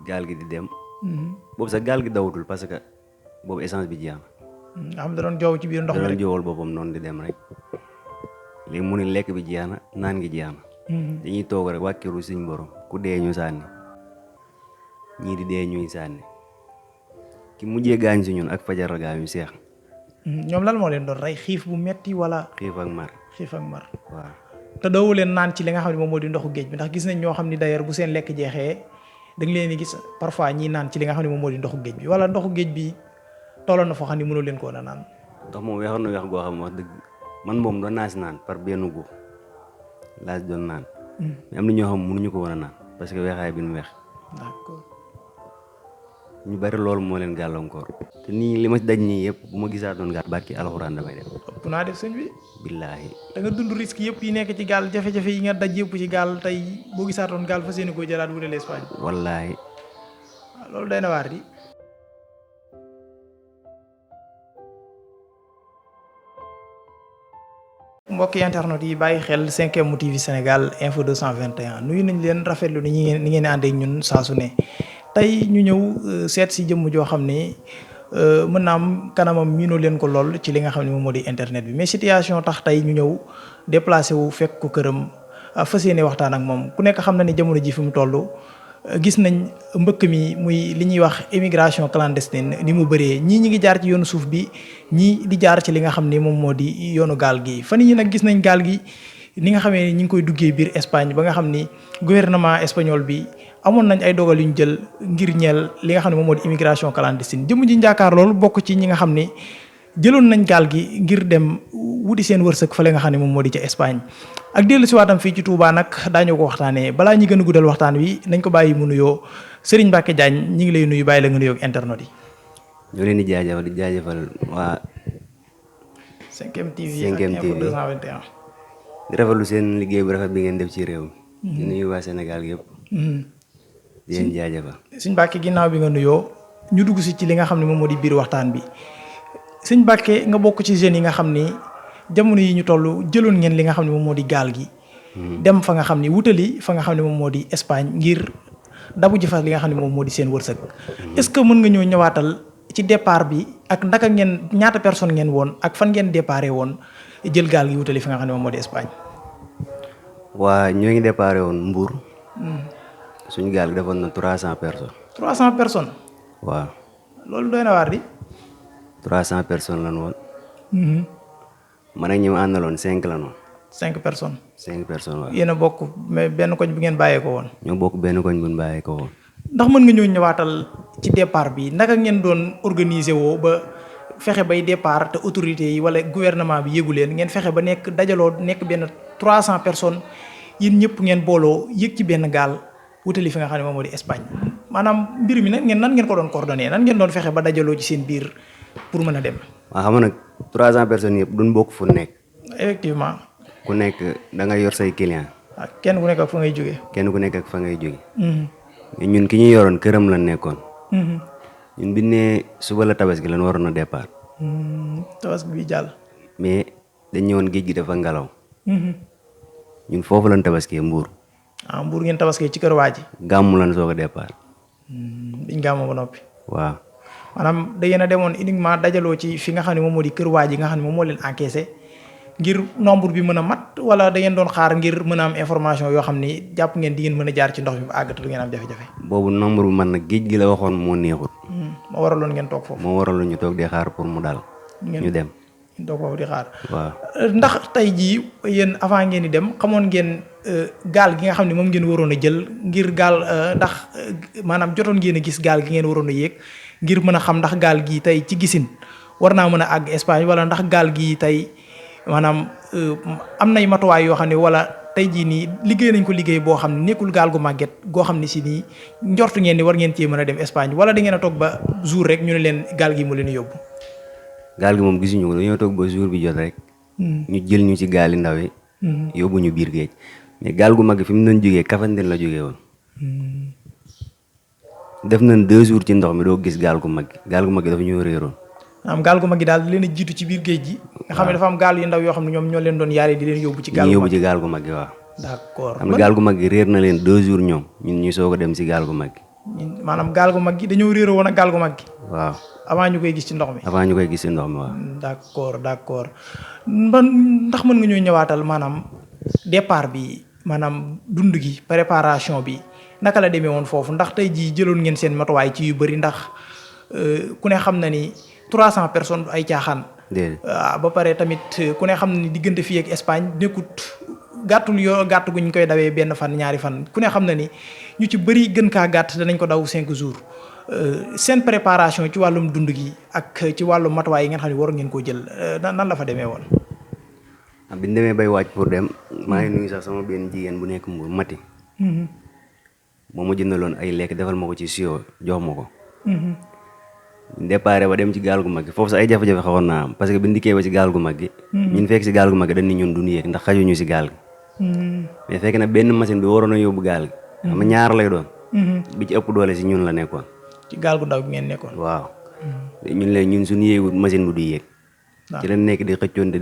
gaal gi di dem. boobu sax gaal gi dawatul parce que boobu essence bi jeex na. nga xam da doon joow ci biir ndox mi da rek doon joowal boppam noonu di dem rek léegi mu ne lekk bi jeex na naan gi jeex na. dañuy toog rek wàkkiru suñ borom ku dee ñu sànni ñii di dee ñuy sànni ki mujjee gaañ si ñun ak fajar gaañu seex. ñoom lan moo leen doon rey xiif bu metti wala. xiif ak mar. xiif ak mar. waaw. te doowu leen naan ci li nga xam ne moom moo di ndoxu géej bi ndax gis nañ ñoo xam ne d'ailleurs bu seen lekk jeexee da nga leen di gis parfois ñiy naan ci li nga xam ne moom moo di ndoxu géej bi wala ndoxu géej bi tolloon na foo xam ne mënoo leen ko woon a naan. ndox moom weexoon na weex goo xam wax dëgg man moom doon naa si naan par benn gu laa si doon naan. mais am na ñoo xam mënuñu ko woon a naan parce que weexaay bi nu weex. d'accord. ñu bari loolu moo leen gàllankoor. te nii li ma daj nii yëpp bu ma gisaatoon gaal barki alxuraan damay def. ëpp naa def sëñ bi. billaahi. da nga dund risque yëpp yi nekk ci gaal jafe-jafe yi nga daj yëpp ci gaal tey boo gisaatoon gaal fas yéene koo jëlaat wutale Espagne. wallaahi. waaw loolu day na waar di. mbokki internet yi bàyyi xel 5M TV Sénégal Info 221 nuyu nañ leen rafetlu ni ngeen ànd ak ñun saa su ne tey ñu ñëw seet si jëmm joo xam ne mën naa am kanamam miinoo leen ko lool ci li nga xam ne moom moo di internet bi mais situation tax tey ñu ñëw déplacé wu fekk ko këram fas yéene waxtaan ak moom ku nekk xam na ni jamono ji fi mu toll gis nañ mbëkk mi muy li ñuy wax immigration clandestine ni mu bëree ñii ñi ngi jaar ci yoonu suuf bi ñii di jaar ci li nga xam ni moom moo di yoonu gaal gi fan yi nag gis nañ gaal gi ni nga xamee ni ñi ngi koy duggee biir Espagne ba nga xam ni gouvernement espagnol bi amoon nañ ay dogal yu ñu jël ngir ñeel li nga xam ne moom moo di immigration clandestine jëmm ji njaakaar loolu bokk ci ñi nga xam ni jëloon nañ gaal gi ngir dem wuti seen wërsëg fële nga xam ne moom moo di ca Espagne ak dellu si waatam fii ci Touba nag daañu ko waxtaanee balaa ñi gën a guddal waxtaan wi nañ ko bàyyi mu nuyoo Serigne Mbacke Diagne ñi ngi lay nuyu bàyyi la nga nuyoo ak internet yi. ñoo leen di jaajëfal waa 5M TV ak Info 221. di rafetlu seen liggéey bu rafet bi ngeen def ci réew mi. di nuyu waa Sénégal yëpp. di leen jaajëfal. Serigne Mbacke ginnaaw bi nga nuyoo ñu dugg si ci li nga xam ne moom moo di biir waxtaan bi Serigne Mbacke nga bokk ci jeunes yi nga xam ni jamono yi ñu toll jëloon ngeen li nga xam ne moom moo di gaal gi. dem fa nga xam ni wutali fa nga xam ne moom moo di Espagne ngir dabu ji fa li nga xam ne moom moo di seen wërsëg. est-ce que mën nga ñëw ñëwaatal ci départ bi ak ndaka ngeen ñaata personne ngeen woon ak fan ngeen déparé woon jël gaal gi wutali fi nga xam ne moom moo di Espagne. waa ñoo ngi déparé woon Mbour. suñu gaal gi defoon na 300 personnes. 300 personnes. waaw. loolu doy na waar di. 300 personnes lan woon. man ak ñi ma àndaloon 5 lan woon. 5 personnes. 5 personnes waaw. yéen a bokk mais benn koñ bi ngeen bàyyee ko woon. ñoo bokk benn koñ bu ñu bàyyee ko woon. ndax mën nga ñëw ñëwaatal ci départ bi naka ngeen doon organiser woo ba fexe bay départ te autorités yi wala gouvernement bi yëgu leen ngeen fexe ba nekk dajaloo nekk benn 300 personnes yéen ñëpp ngeen booloo yëg ci benn gaal wutali fi nga xam ne moom moo di Espagne maanaam mbir mi nag nan ngeen ko doon coordonné nan ngeen doon fexe ba dajaloo ci seen biir pour mën a dem. waaw xam nga nag 300 personnes yëpp duñ bokk fu nekk. effectivement. ku nekk da nga yor say client. ak kenn ku nekk ak fa ngay jógee. kenn ku nekk ak fa ngay jóge. ñun ki ñu yoroon këram lan nekkoon. ñun bi ne suba la tabaski lan waroon a départ. tabaski bi jàll. mais dañ ñëwoon géej gi dafa ngelaw. ñun foofu lan tabaskee Mbour. ah Mbour ngeen tabaskee ci kër waa ji. gàmmu lan soog a départ. biñ gàmmoo ba noppi. waaw. maanaam da ngeen a demoon uniquement dajaloo ci fi nga xam ne moom moo di kër waa ji nga xam ne moom moo leen encaissé ngir nombre bi mën a mat wala da ngeen doon xaar ngir mën a am information yoo xam ni jàpp ngeen di ngeen mën a jaar ci ndox mi ba àgg te du ngeen am jafe-jafe. boobu nombre bu man nag géej gi la waxoon moo neexut. moo waraloon ngeen toog foofu. moo waraloon ñu toog di xaar pour mu dal. ñu dem. ñu toog foofu di xaar. waaw. ndax tey jii yéen avant ngeen di dem xamoon ngeen gaal gi nga xam ne moom ngeen waroon a jël ngir gaal ndax maanaam jotoon ngeen a gis gaal gi ngeen waroon a yéeg ngir mën a xam ndax gaal gi tey ci gisin war naa mën a àgg Espagne wala ndax gaal gi tey maanaam am nay matuwaay yoo xam ne wala tey jii nii liggéey nañ ko liggéey boo xam ne nekkul gaal gu màgget goo xam ne si nii njortu ngeen ni war ngeen cee mën a dem Espagne wala da ngeen a toog ba jour rek ñu ne leen gaal gi mu leen yóbbu. gaal gi moom gisuñu ko dañoo toog ba jour bi jot rek. ñu jël ñu ci gaal yi ndaw yi. yóbbu ñu biir géej mais gaal gu mag fi mu doon jógee Kafandin la jógee woon. def nañ 2 jours ci ndox mi doo gis gaal gu mag gi dafa ñëw réeroon. am gaal gu mag gi daal di leen a jiitu ci biir géej gi. nga xam ne dafa am gaal yu ndaw yoo xam ne ñoom ñoo leen doon yaare di leen yóbbu ci gaal gu mag gi gaal gu mag gi waaw. d'accord xam ne gaal gu mag gi réer na leen 2 jours ñoom ñun ñu soog a dem si gaal gu mag gi. maanaam gaal gu mag gi dañoo réeroo woon ak gaal gu mag gi. waaw avant ñu koy gis ci ndox mi. avant ñu koy gis ci ndox mi waaw. d'accord ndax mën nga ñoo ñëwaatal maanaam départ bi maanaam dund gi préparation bi naka la demee woon foofu ndax tey jii jëloon ngeen seen matuwaay ci yu bëri ndax ku ne xam na ni 300 personnes ay caaxaan. ba pare tamit ku ne xam na ni diggante fii ak Espagne nekkut gàttul yoo gàtt gu ñu koy dawee benn fan ñaari fan ku ne xam na ni ñu ci bëri gën kaa gàtt danañ ko daw 5 jours seen préparation ci wàllum dund gi ak ci wàllum matuwaay yi ngeen xam ne waroon ngeen koo jël nan la fa demee woon. bi ñu demee bay wàcc pour dem maa ngi nuyu sax sama benn jigéen bu nekk Mbour Mati. moo ma jëndaloon ay lekk defal ma ko ci sio jox ma ko. départ ba dem ci gaal gu mag gi foofu sax ay jafe-jafe xawoon naa am parce que bi ñu dikkee ba ci gaal gu mag gi. ñun fekk si gaal gu mag gi dañ ni ñun duñu yéeg ndax xajuñu si gaal gi. mais fekk na benn machine bi waroon a yóbbu gaal gi. xam nga ñaar lay doon. bi ci ëpp doole si ñun la nekkoon. ci gaal gu ndaw gi ngeen nekkoon. waaw ñun suñu yéegul machine bu du yéeg. ci la nekk di xëccoonte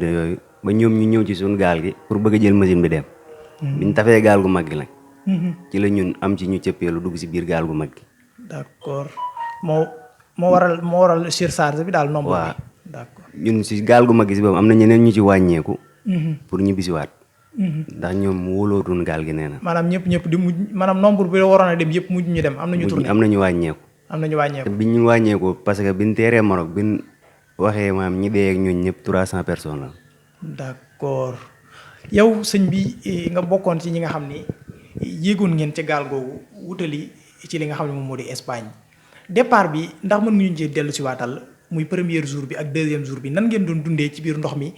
yooyu ba ñoom ñu ñëw ci suñu gaal gi pour bëgg a jël machine bi dem. biñ tafee gaal gu mag gi nag. ci la ñun am ci ñu cëppeelu dugg si biir gaal gu mag gi. d'accord moo waral surcharge bi daal nombre bi. waaw d'accord ñun si gaal gu mag gi si boobu am na ñeneen ñu ci wàññeeku. pour ñu bisiwaat. ndax ñoom wóolootuun gaal gi nee na. maanaam ñëpp di mujj maanaam nombre bi waroon a dem yëpp mujj ñu dem am na ñu tourné am na ñu wàññeeku. te biñ ñu wàññeeku parce que biñ teeree Maroc biñ waxee maam ñi dee ak ñooñu ñëpp 300 personnes la. d'accord yow sëñ bi nga bokkoon ci ñi nga xam ni yéegoon ngeen ca gaal googu wutali ci li nga xam ne moom moo di Espagne départ bi ndax mën nga ñu cee dellu si waatal muy premier jour bi ak deuxième jour bi nan ngeen doon dundee ci biir ndox mi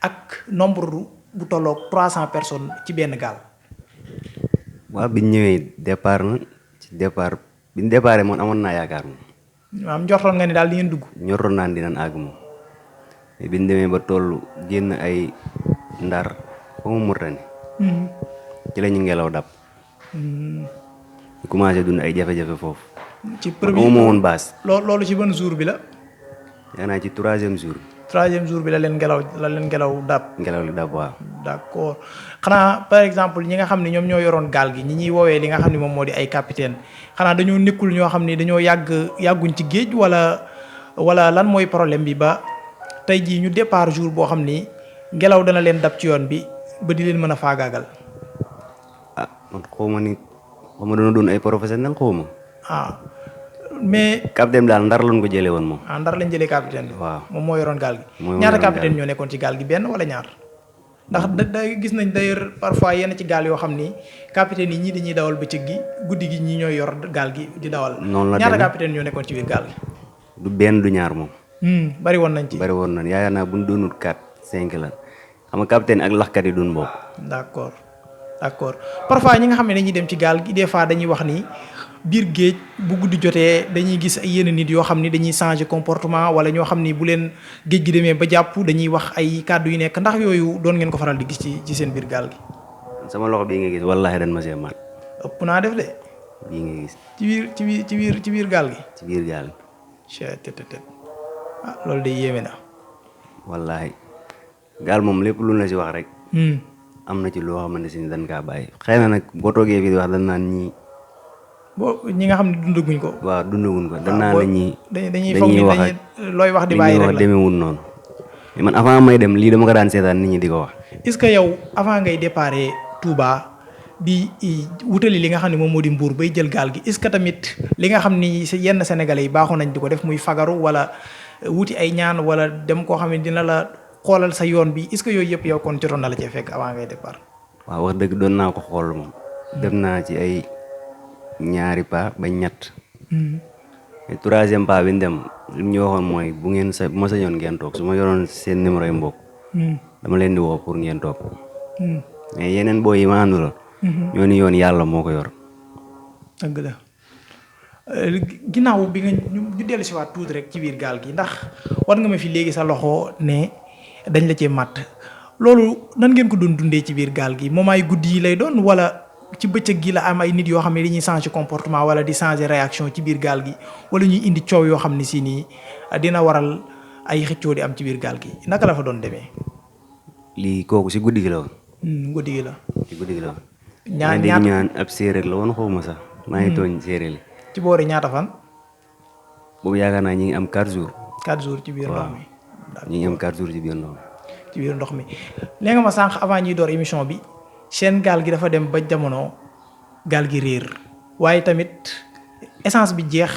ak nombre bu tolloog 300 personnes ci benn gaal. waaw biñ ñëwee départ na ci départ biñ déparé moom amoon naa yaakaar moom. maanaam njortoon nga ni daal di ngeen dugg. ñoroon naan dinañ àgg moom mais biñ demee ba toll génn ay ndar ba mu Murtani. ci la ñu ngelaw dab. ñu commencé dund ay jafe-jafe foofu. ci premier moo woon baas. loolu ci ban jour bi la. yaa naa ci troisième jour. troisième jour bi la leen ngelaw dab. ngelaw li dab waaw. d'accord xanaa par exemple ñi nga xam ne ñoom ñoo yoroon gaal gi ñi ñuy woowee li nga xam ne moom moo di ay capitaine xanaa dañoo nekkul ñoo xam ne dañoo yàgguñ ci géej wala lan mooy problème bi ba tey jii ñu départ jour boo xam ni ngelaw dana leen dab ci yoon bi ba di leen mën a faagaagal. ah man xaw ma dana doon ay professionnel xaw ma. mais capitaine daal ndar lañ ko jëlee woon moom. ndar lañ jëlee capitaine bi. waaw moom moo yoroon gaal gi. ñaata capitaine ñoo nekkoon ci gaal gi benn wala ñaar. ndax da gis nañ d'ailleurs parfois yenn ci gaal yoo xam ni capitaine yi ñii dañuy dawal bëccëg gi guddi gi ñii ñooy yor gaal gi di dawal. noonu la ñaata capitaine ñoo nekkoon ci biir gaal gi. du benn du ñaar moom. bari woon nañ ci. bari woon nañ yaakaar naa bu ñu doonut 4 5 la xam nga capitaine ak laxkat yi duñ bokk. d'accord parfois ñi nga xam ne dañuy dem ci gaal gi des fois dañuy wax ni biir géej bu guddi jotee dañuy gis ay yenn nit yoo xam ni dañuy changer comportement wala ñoo xam ni bu leen géej gi demee ba jàpp dañuy wax ay kàddu yu nekk ndax yooyu doon ngeen ko faral di gis ci seen biir gaal gi. sama loxo bii nga gis wallaahi dañ ma see maat. ëpp naa def de. bii nga gis. ci biir gaal gi. ci biir gaal gi. loolu de yéeme na. wallaahi gaal moom lépp lu la si wax rek. am na ci loo xamante ne dañ kaa bàyyi. xëy na nag boo toogee fii di wax dañ naan ñi nga xam ne dundaguñ ko. waaw dundaguñ ko dañ naan la dañuy foog ni looy wax di bàyyi rek la demeewul noonu. mais man avant may dem lii dama ko daan seetaan nit ñi di ko wax. est-ce que yow avant ngay déparé Touba di wutali li nga xam ne moom moo di Mbour bay jël gaal gi est-ce que tamit li nga xam ni yenn sénégalais yi baaxoon nañ di ko def muy fagaru wala wuti ay ñaan wala dem koo xam ne dina la xoolal sa yoon bi est-ce que yooyu yëpp yow kon jotoon na la cee fekk avant ngay départ. waaw wax dëgg doon naa ko xool moom. dem naa ci ay ñaari pas ba ñett. mais troisième pas bi ñu dem li ñu waxoon mooy bu ngeen ma sañoon ngeen toog su ma yoroon seen numéro yi mbokk. dama leen di woo pour ngeen toog. mais yeneen booy yi ma àndul. ñoo ni yoon yàlla moo ko yor. dëgg la ginnaaw bi nga ñu dellu si waat tuuti rek ci biir gaal gi ndax war nga ma fi léegi sa loxo ne dañ la cee matt loolu nan ngeen ko doon dundee ci biir gaal gi moment ay guddi yi lay doon wala ci bëccëg gi la am ay nit yoo xam ne dañuy changer comportement wala di changer réaction ci biir gaal gi wala ñuy indi coow yoo xam ne si nii dina waral ay xëccoo di am ci biir gaal gi naka la fa doon demee. lii kooku si guddi gi la woon. guddi gi la. ci guddi gi la woon. ñaan ñaan ab séeréer la woon xaw ma sax. maa ngi tooñ séeréer li ci boori ñaata fan. boobu yaakaar naa ñi ngi am 4 jours. 4 jours ci biir ndox mi. ñi ngi am 4 jours ci biir ndox mi. ci biir ndox mi léegi nga ma sànq avant ñuy door émission bi seen gaal gi dafa dem ba jamono gaal gi réer waaye tamit essence bi jeex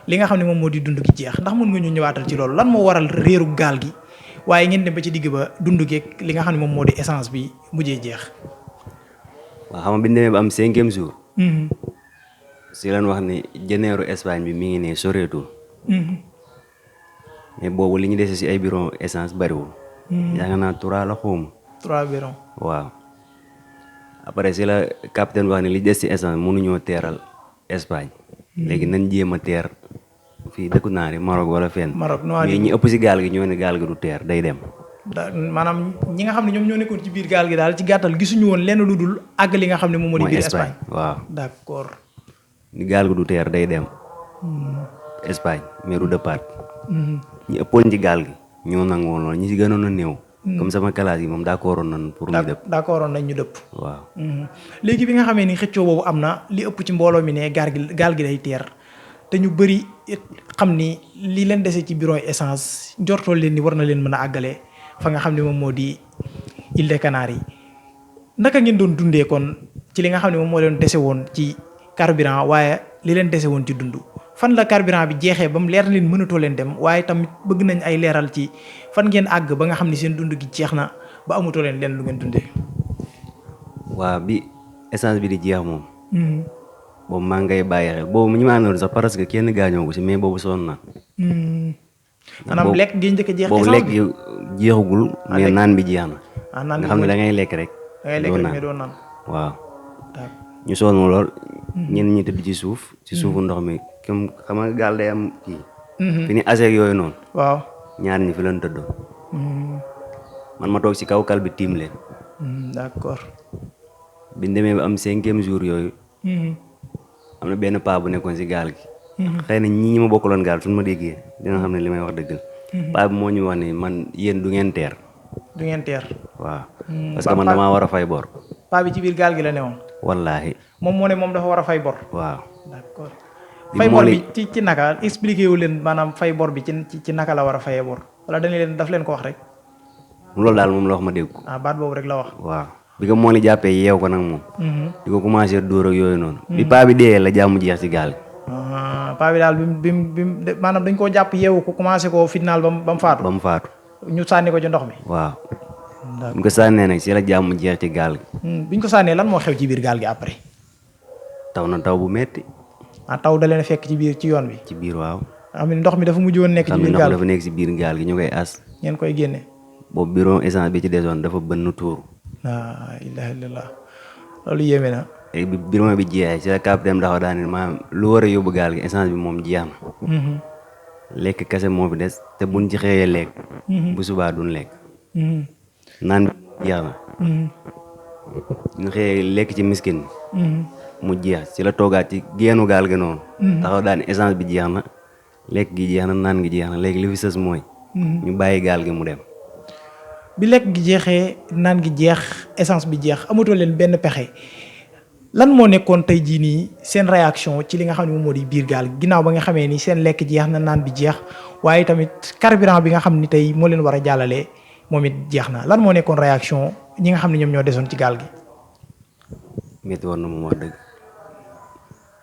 li nga xam ne moom moo di dund gi jeex ndax mën nga ñu ñëwaatal ci loolu lan moo waral réeru gaal gi waaye ngeen dem ba ci digg ba dund geeg li nga xam ne moom moo di essence bi mujjee jeex. waaw xam nga bi ñu demee ba am 5e jour. si lan wax ni jeneeru Espagne bi mi ngi ne soreetul. mais boobu li ñu dese si ay bidon essence bariwul. yaakaar naa 3 la xawma. 3 bidon. waaw après si la capitaine wax ne li des si essence mënuñoo teeral Espagne. léegi nañ jéem a teer fii dëkku naari Maroc wala fenn. Maroc mais ñi ëpp si gaal gi ñoo ne gaal gi du teer day dem. maanaam ñi nga xam ne ñoom ñoo nekkoon ci biir gaal gi daal ci gàttal gisuñu woon lenn lu dul àgg li nga xam ne moom moo di biir Espagne. waaw d'accord. ni gaal gi du teer day dem. Espagne mais du départ. ñi ëppoon ci gaal gi ñoo nangu woon lool ñi si gënoon a néew. comme sama classe yi moom d'accord nañ pour ñu dëpp. d'accord nañ ñu dëpp. waaw. léegi bi nga xamee ni xëccoo boobu am na li ëpp ci mbooloo mi ne gaal gi day teer te ñu bëri xam ni li leen dese ci bidon essence njortool leen ni war na leen mën a àggale fa nga xam ne moom moo di Îles des Canaries naka ngeen doon dundee kon ci li nga xam ne moom moo leen dese woon ci carburant waaye li leen dese woon ci dund fan la carburant bi jeexee ba mu leer leen mënatoo leen dem waaye tamit bëgg nañ ay leeral ci fan ngeen àgg ba nga xam ne seen dund gi jeex na ba amatoo leen lu ngeen dundee. waaw bi essence bi di jeex moom. boobu maa ngay bàyyi xel boobu ñu ma àndoon sax parce que kenn gaañoo ko si mais boobu sonn na. maanaam lekk gi njëkk a jeex. boobu lekk gi jeexagul. mais naan bi jeex na. naan nga xam ne da ngay lekk rek. da ngay lekk rek mais doo naan. waaw. ñu sonn lool. ñenn ñi tëdd ci suufu ndox mi comme xam nga gaal day am kii. fi ni aseeg yooyu noonu. waaw ñaar ñi fi lañ tëddoo. man ma toog si kaw kal bi tiim leen. d'accord. bi ñu demee ba am 5e jour yooyu. am na benn paa bu nekkoon si gaal gi. xëy na ñi ma bokkaloon gaal suñu ma déggee dina xam ne li may wax dëgg la. paa bi moo ñu wax ni man yéen du ngeen teer. du ngeen teer. waaw parce que man damaa war a fay bor. paa bi ci biir gaal gi la newoon. wallaahi. moom moo ne moom dafa war a fay bor. waaw. d'accord. fay bor bi ci naka expliqué wu leen maanaam fay bor bi ci naka la war a fayee bor wala dañu leen daf leen ko wax rek. loolu daal moom la wax ma dégg ko. baat boobu rek la wax. waaw bi ko moo li jàppee yeew ko nag moom. di ko commencé dóor ak yooyu noonu. bi paa bi dee la jàmm jeex ci gaal gi. paa bi daal bi maanaam dañ koo jàpp yeewu ko commencé koo fitnaal ba mu faatu. ba mu faatu. ñu sànni ko ci ndox mi. waaw. bu ko sànnee nag si la jàmm jeex ci gaal gi. bi ñu ko sànnee lan moo xew ci biir gaal gi après. taw na taw bu metti. taw da leen fekk ci biir ci yoon bi. ci biir waaw. xam ne ndox mi dafa mujj woon nekk ci biir gaal dafa nekk ci biir gaal gi ñu koy as. ngeen koy génne. boobu bidon essence bi ci desoon dafa bënn tuuru. laa ilaaha illallaah loolu yéeme na. léegi bi bidon bi jeexee ci la capitaine dafa daan ne maanaam lu war a yóbbu gaal gi essence bi moom jeex na. lekk kese moo fi des te buñ ci xëyee lekk. bu subaa duñ lekk. naan bi jeex na. ñu xëyee lekk ci miskin mu jeex ci la toogaat ci geenu gaal gi noonu. taxaw daan essence bi jeex na lekk gi jeex na naan gi jeex na léegi li fi sës mooy. ñu bàyyi gaal gi mu dem. bi lekk gi jeexee naan gi jeex essence bi jeex amatoo leen benn pexe lan moo nekkoon tey jii nii seen réaction ci li nga xam ne moom moo di biir gaal ginnaaw ba nga xamee ni seen lekk jeex na naan bi jeex waaye tamit carburant bi nga xam ni tey moo leen war a jàllale moom it jeex na lan moo nekkoon réaction ñi nga xam ne ñoom ñoo desoon ci gaal gi. métti woon na moom wax dëgg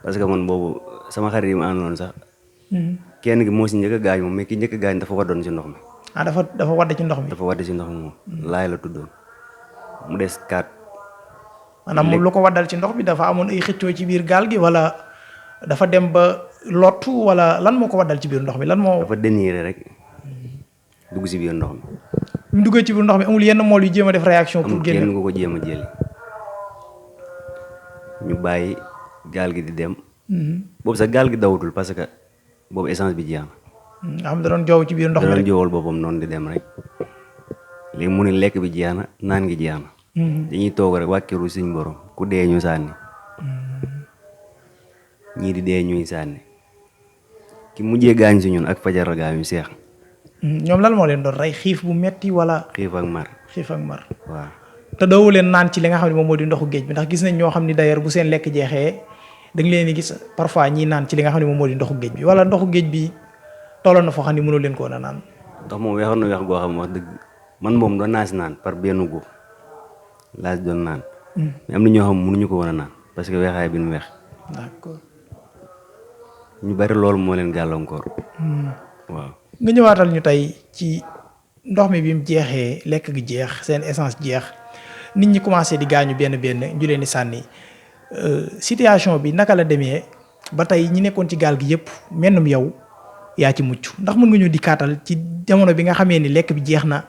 parce que man boobu sama xarit yi ma àndoon sax. kenn gi moo si njëkk a gaañ moom mais ki njëkk a gaañ dafa waddoon si ndox mi. dafa wadd ci ndox mi. dafa wadd si ndox mi moom. laay la tuddoon mu des 4. maanaam moom lu ko waddal ci ndox bi dafa amoon ay xëccoo ci biir gaal gi wala dafa dem ba lottu wala lan moo ko waddal ci biir ndox mi lan moo. dafa dénier rek dugg si biir ndox mi. bi mu duggee ci biir ndox mi amul yenn mool yu jéem a def réaction. pour génn amul kenn ku ko jéem a jëli. ñu bàyyi gaal gi di dem. boobu sax gaal gi dawatul parce que boobu essence bi jeex na. nga xam da doon joow ci biir ndox mi da rek doon joowal boppam noonu di dem rek léegi mu ne lekk bi jeex na naan gi jeex na. dañuy toog rek wàkkiru suñ borom ku dee ñu sànni. ñii di dee ñuy sànni ki mujjee gaañ si ñun ak fajar gaañu seex. ñoom lan moo leen doon rey xiif bu metti wala. xiif ak mar. xiif ak mar. waaw. te doowu leen naan ci li nga xam ne moom moo di ndoxu géej bi ndax gis nañ ñoo xam ni d'ailleurs bu seen lekk jeexee da nga leen di gis parfois ñi naan ci li nga xam ne moom moo di ndoxu géej bi wala ndoxu géej bi tolloon na foo xam ne mënoo leen ko woon a naan. ndox moom weexoon na weex goo xam wax dëgg man moom doon naa si naan par benn góob laa si doon naan. mais am na ñoo xam mënuñu ko woon a naan parce que weexaay bi nu weex. d'accord. ñu bari loolu moo leen gàllankoor. waaw nga ñëwaatal ñu tey ci ndox mi bi mu jeexee lekk gi jeex seen essence jeex nit ñi commencé di gaañu benn ñu leen di sànni situation bi naka la demee ba tey ñi nekkoon ci gaal gi yëpp mennum yow yaa ci mucc ndax mën nga ñu dikkaatal ci jamono bi nga xamee ni lekk bi jeex na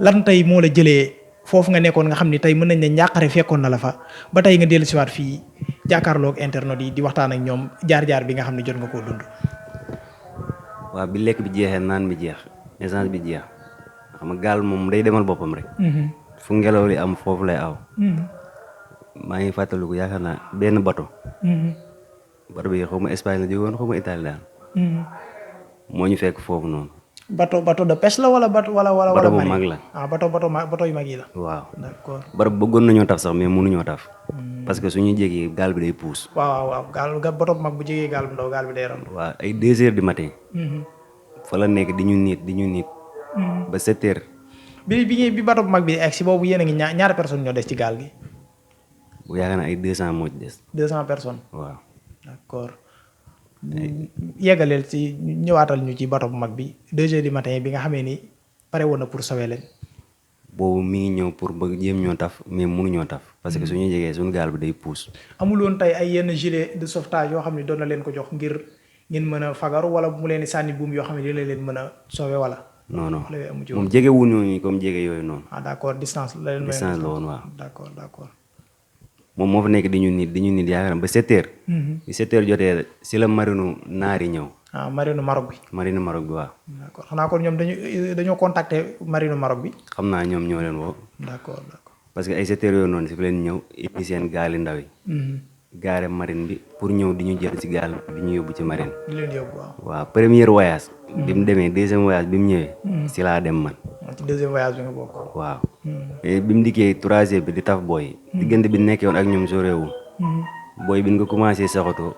lan tey moo la jëlee foofu nga nekkoon nga xam ni tey mën nañ ne njàqare fekkoon na la fa ba tey nga dellu siwaat fii jàkkaarloog internet yi di waxtaan ak ñoom jaar-jaar bi nga xam ne jot nga koo dund. waaw bi lekk bi jeexee naan bi jeex essence bi jeex xam nga gaal moom day demal boppam rek. fu ngelaw li am foofu lay aw. maa ngi fàttaliku yaakaar naa benn bato. bato bi xaw ma Espagne la jógoon xaw ma Italie daal. moo ñu fekk foofu noonu. bato de pêche la wala bato bato bu mag la. bato yu mag yi la. waaw d'accord. bato bëggoon nañoo taf sax mais mënuñoo taf. parce que suñu jéggi gaal bi day puus. waaw bato bu mag bu jegee gaal bu ndaw gaal bi day ram. waaw ay 2 heures du matin. fa la nekk di ñu niit. ba 7 heures. bi bato bu mag bi egg si boobu yéen a ngi ñaari personnes ñoo des ci gaal gi. bu yaakaar naa ay 200 moo ci des. 200 personnes. waaw. d'accord. yeggaleel ci ñëwaatal ñu ci bato bu mag bi 2 heures du matin bi nga xamee ni pare woon na pour sauver leen. boobu mi ngi ñëw pour bëgg jéem ñoo taf mais mënuñoo taf parce que suñu jegee suñu gaal bi day puus. amul woon tey ay yenn gilet de sauvetage yoo xam ne doon na leen ko jox ngir ngeen mën a fagaru wala mu leen di sànni buum yoo xam ne dina leen mën a sauver wala. non moom jege wuñu comme jege yooyu noonu. d'accord distance la leen. distance la woon waaw. d'accord. moom moo fa nekk di ñu nit yaakaar ba 7 heures. bi 7 heures jotee si la marinu naar yi ñëw. marinu Maroc bi. marinu Maroc bi waaw. d'accord xanaa kon ñoom dañoo contacter marinu Maroc bi. xam naa ñoom ñoo leen woo. d'accord. parce que ay 7 heures yooyu noonu si fi leen ñëw indi seen gaali ndaw yi. gaare marine bi pour ñëw di ñu jël si gaal di ñu yóbbu ci marine. di leen yóbbu waaw. waaw premier voyage. bi mu demee deuxième voyage bi mu ñëwee. si laa dem man. ci deuxième voyage bi nga bokk. waaw. bi mu dikkee troisième bi di taf booy. diggante bi nekkee woon ak ñoom soreewul. booy bi nga commencé saxatoo.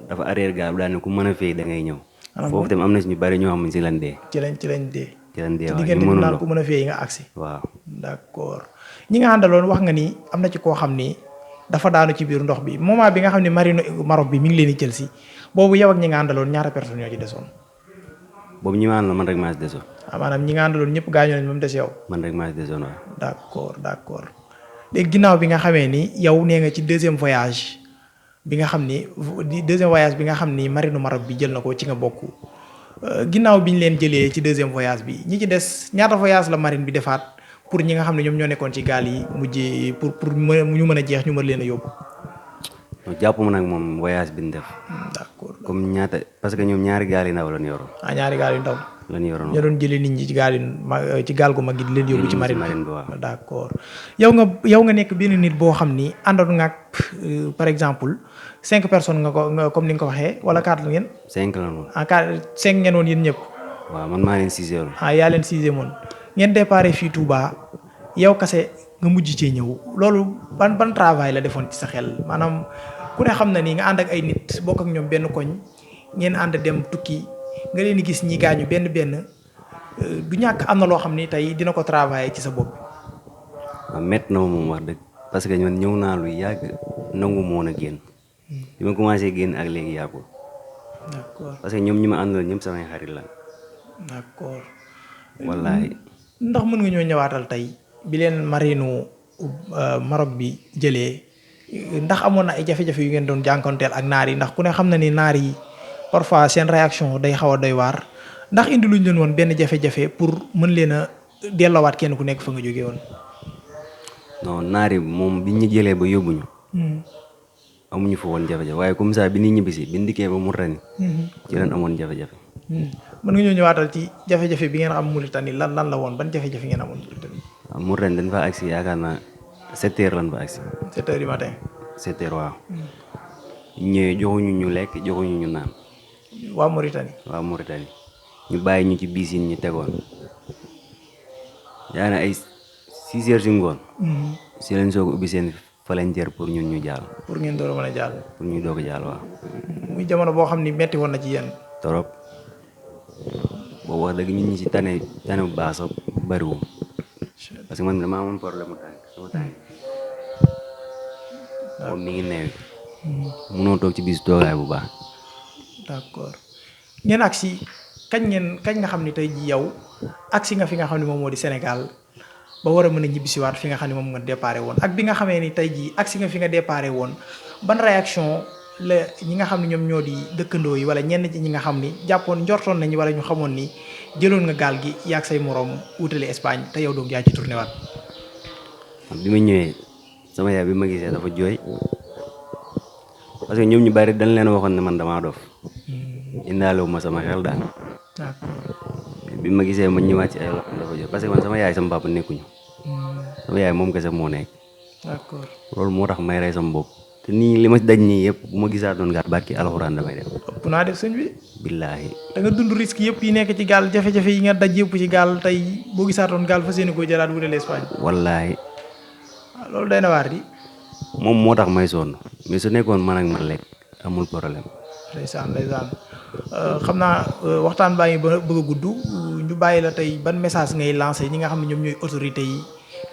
dafa arrière gaal bi daal ne ku mën a fay da ngay ñëw. foofu tamit am na si ñu bari ñoo xam ne si lan dee. ci lañ dee. waaw diggante bi naan ku mën a fay nga agsi. waaw. d'accord ñi nga àndaloon wax nga ni am na ci koo xam ni dafa daanu ci biir ndox bi moment bi nga xam ne marine Maroc bi mi ngi leen di jël si boobu yow ak ñi nga àndaloon ñaata personnes ñoo ci desoon. boobu ñi ma àndaloon man rek maa si desoon. maanaam ñi nga àndaloon ñëpp gaañoo nañ moom des yow. man rek maa si desoon waaw. d'accord léegi ginnaaw bi nga xamee ni yow nee nga ci deuxième voyage bi nga xam ni marine Maroc bi jël na ko ci nga bokk ginnaaw bi ñu leen jëlee ci deuxième voyage bi ñi ci des ñaata voyage la marine bi defaat pour ñi nga xam ne ñoom ñoo nekkoon ci gaal yi mujj pour ñu mën a jeex ñu mën leen a yóbbu. jàpp ma nag moom voyage bi ñu def. d'accord comme ñaata parce que ñoom ñaari gaal yi ndaw lañ yoroon. ñaari gaal yu ndaw. lañ yoroon ñoo doon jëlee nit ñi ci gaal gu mag gi di leen yóbbu ci marine bi waaw. d'accord yow nga nekk benn nit boo xam ni àndoon nga ak par exemple 5 personnes nga ko comme ni nga ko waxee wala 4 ngeen. 5 la woon. 5 ngeen woon yéen ñëpp. waaw man maa leen 6 woon. yaa leen 6 woon ngeen déparé fii Touba yow kase nga mujj cee ñëw loolu ban travail la defoon ci sa xel maanaam ku ne xam na ni nga ànd ak ay nit bokk ak ñoom benn koñ ngeen ànd dem tukki nga leen di gis ñi gaañu benn du ñàkk am na loo xam ni tey dina ko travailler ci sa bopp. waaw métti na moom wax dëgg parce que ñun ñëw naa lu yàgg nangu moo woon a génn. bi ma commencé génn ak léegi yàggul. d'accord parce que ñoom ñi ma àndal ñëpp samay xarit la. d'accord. wallaahi. ndax mën nga ñoo ñëwaatal tey bi leen marinu Maroc bi jëlee ndax amoon na ay jafe-jafe yu ngeen doon jànkonteel ak naar yi ndax ku ne xam na ni naar yi parfois seen réaction day xaw a doy waar ndax indi luñ leen woon benn jafe-jafe pour mën leen a delloowaat kenn ku nekk fa nga jógee woon. non naar yi moom bi ñu jëlee ba yóbbuñu. amuñu fa woon jafe-jafe waaye comme ça bi ni ñibbisi bi ndikkee ba Mauritanie. ci leen amoon jafe-jafe. mën nga ñoo ñëwaatal ci jafe-jafe bi ngeen am Mauritanie lan la woon ban jafe-jafe ngeen amoon Mauritanie. waaw Mauritanie dañ fa agsi yaakaar naa 7 heures lan fa agsi. 7 heures du matin. 7 heures waaw. ñëwee joxuñu ñu lekk joxuñu ñu naan. waa Mauritanie. ñu bàyyi ñu ci biis yi ñu tegoon. yaa na ay 6 heures si ngoon. si leen soog a ubbi seen fa lañ jër pour ñun ñu jàll. pour ngeen door a mën a jàll. pour ñu doog a jàll waaw. muy jamono boo xam ni metti woon na ci yéen. torop boobu wax dëgg ñun ñi ci tane bu baax sax bariwul parce que man damaa amoon problème mu tànk sama tànk moom mi ngi neewi mënoo toog ci bis toogaay bu baax. d'accord ngeen agsi kañ nga xam ni tey ji yow agsi nga fi nga xam ne moom moo di Sénégal ba war a mën a ñibbisiwaat fi nga xam ne moom nga déparé woon ak bi nga xamee ni tey jii agsi nga fi nga déparé woon ban réaction la ñi nga xam ne ñoom ñoo di dëkkandoo yi wala ñenn ci ñi nga xam ni jàppoon njortoon nañu wala ñu xamoon ni jëloon nga gaal gi yaag say moroom wutali Espagne te yow doom yaa ci tourné waat. bi ma ñëwee sama yaay bi ma gisee dafa jooy parce que ñoom ñu bari dañ leen waxoon ne man damaa dof indaalewu ma sama xel daal. bi ma gisee ma ñëwaat ci ay loxo dafa jooy parce que man sama yaay sama papa nekkuñu. sama yaay moom kese moo nekk. d'accord loolu moo tax may rey sama bopp te nii li ma daj nii yëpp bu ma gisaatoon gaal barki alxuraan damay def. ëpp naa def sëñ bi. billaahi. da nga dund risque yëpp yi nekk ci gaal jafe-jafe yi nga daj yëpp ci gaal tey boo gisaatoon gaal fas yéene koo jëlaat wutale Espagne. wallaahi. loolu day na waar di. moom moo tax may sonn mais su nekkoon man ak man lekk amul problème. ndeysaan xam naa waxtaan baa ngi bëgg a gudd ñu bàyyi la tey ban message ngay lancé ñi nga xam ne ñoom ñooy autorité yi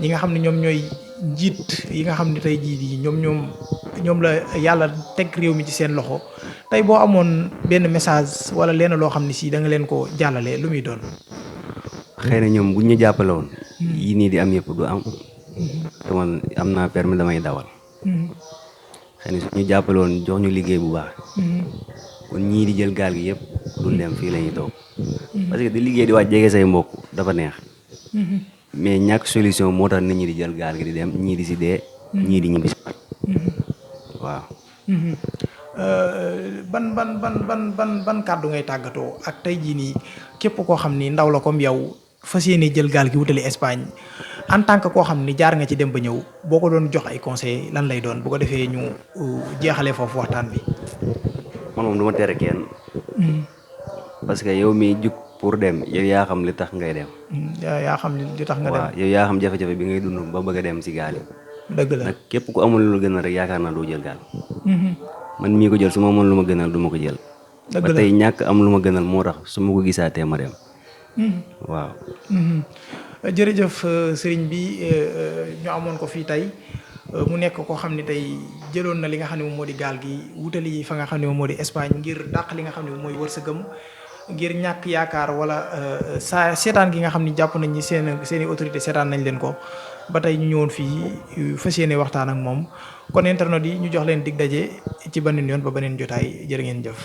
ñi nga xam ne ñoom ñooy njiit yi nga xam ne tey jii di ñoom la yàlla teg réew mi ci seen loxo tey boo amoon benn message wala lenn loo xam ne si da nga leen ko jàllale lu muy doon. xëy na ñoom buñ ñu jàppale woon. yii nii di am yëpp du am. te man am naa permis damay dawal. xëy na su ñu jàppale woon jox ñu liggéey bu baax. kon ñii di jël gaal gi yëpp dul dem fii la ñuy toog. parce que di liggéey di wàcc jege say mbokk dafa neex. mais ñàkk solution moo tax nit ñi di jël gaal gi di dem ñii di si dee. ñii di ñibbi si waat. waaw. ban kàddu ngay tàggatoo ak tey jii nii képp koo xam ni ndaw la comme yow fas yéene jël gaal gi wutali Espagne en tant que koo xam ni jaar nga ci dem ba ñëw boo ko doon jox ay conseil lan lay doon bu ko defee ñu jeexalee foofu waxtaan bi. man moom du ma tere kenn. parce que yow mi jug pour dem yow yaa xam li tax ngay dem. yaa xam li tax nga dem. waaw yow yaa xam jafe-jafe bi ngay dund ba bëgg a dem si gaal yi. dëgg la nag képp ku amul lu gën a rek yaakaar naa doo jël gaal. man mii ko jël su ma amoon lu ma gënal du ma ko jël. dëgg ba la tey ñàkk am lu ma gënal moo tax su ma ko gisaatee ma dem. waaw. jërëjëf sëriñ bi ñu amoon ko fii tey mu nekk koo xam ne tey jëloon na li nga xam ne moom moo di gaal gi wutali fa nga xam ne moom moo di Espagne ngir dàq li nga xam ne moom mooy wërsëgam ngir ñàkk yaakaar wala seetaan gi nga xam ne jàpp nañ ni seeni autorité seetaan nañ leen ko ba tey ñu ñëwoon fii fas yéene waxtaan ak moom kon internet yi ñu jox leen dig daje ci beneen yoon ba beneen jotaay jërë ngeen jëf.